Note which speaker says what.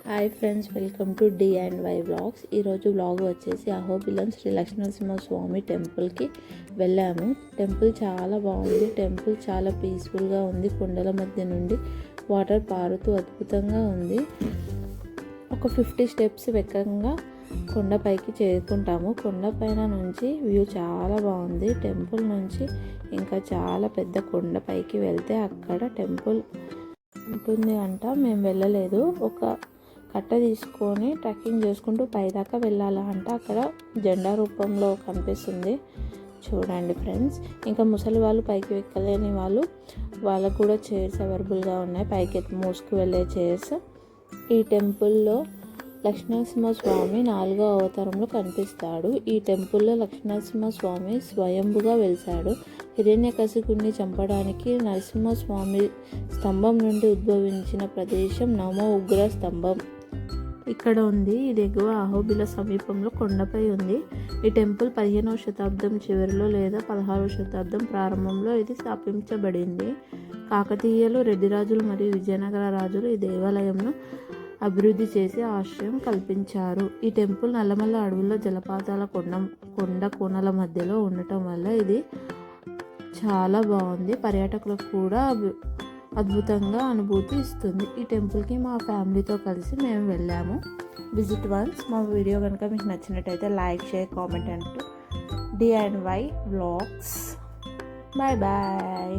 Speaker 1: Hi friends, welcome to DIY vlogs. ఈరోజు vlog వచ్చేసి అహోబిలం శ్రీ లక్ష్మీనరసింహస్వామి టెంపుల్కి వెళ్ళాము. టెంపుల్ చాలా బాగుంది. టెంపుల్ చాలా పీస్ఫుల్గా ఉంది. కొండల మధ్య నుండి వాటర్ పారుతూ అద్భుతంగా ఉంది. ఒక 50 స్టెప్స్ ఎక్కగా కొండపైకి చేరుకుంటాము. కొండపైన నుంచి వ్యూ చాలా బాగుంది. టెంపుల్ నుంచి ఇంకా చాలా పెద్ద కొండపైకి వెళ్తే అక్కడ టెంపుల్ ఉంటుంది అంట. మేము వెళ్ళలేదు. ఒక కట్ట తీసుకొని ట్రెక్కింగ్ చేసుకుంటూ పైదాకా వెళ్ళాలా అంట. అక్కడ జెండా రూపంలో కనిపిస్తుంది, చూడండి ఫ్రెండ్స్. ఇంకా ముసలి వాళ్ళు పైకి ఎక్కలేని వాళ్ళకు కూడా చైర్స్ అవైలబుల్గా ఉన్నాయి, పైకి మోసుకు వెళ్ళే చైర్స్. ఈ టెంపుల్లో లక్ష్మీనరసింహస్వామి 4వ అవతారంలో కనిపిస్తాడు. ఈ టెంపుల్లో లక్ష్మీనరసింహస్వామి స్వయంభుగా వెలిశాడు. హిరణ్యకశిపుణ్ణి చంపడానికి నరసింహస్వామి స్తంభం నుండి ఉద్భవించిన ప్రదేశం నమో ఉగ్ర స్తంభం ఇక్కడ ఉంది. ఇది ఎగువ అహోబిల సమీపంలో కొండపై ఉంది. ఈ టెంపుల్ 15వ శతాబ్దం చివరిలో లేదా 16వ శతాబ్దం ప్రారంభంలో ఇది స్థాపించబడింది. కాకతీయులు, రెడ్డి రాజులు మరియు విజయనగర రాజులు ఈ దేవాలయంను అభివృద్ధి చేసి ఆశ్రయం కల్పించారు. ఈ టెంపుల్ నల్లమల్ల అడవుల్లో జలపాతాల కొండ కోనల మధ్యలో ఉండటం వల్ల ఇది చాలా బాగుంది. పర్యాటకులకు కూడా అద్భుతంగా అనుభూతి ఇస్తుంది. ఈ టెంపుల్కి మా ఫ్యామిలీతో కలిసి మేము వెళ్ళాము. Visit once. మా వీడియో కనుక మీకు నచ్చినట్టయితే లైక్, షేర్, కామెంట్ అంటూ DIY వ్లాగ్స్. Bye bye.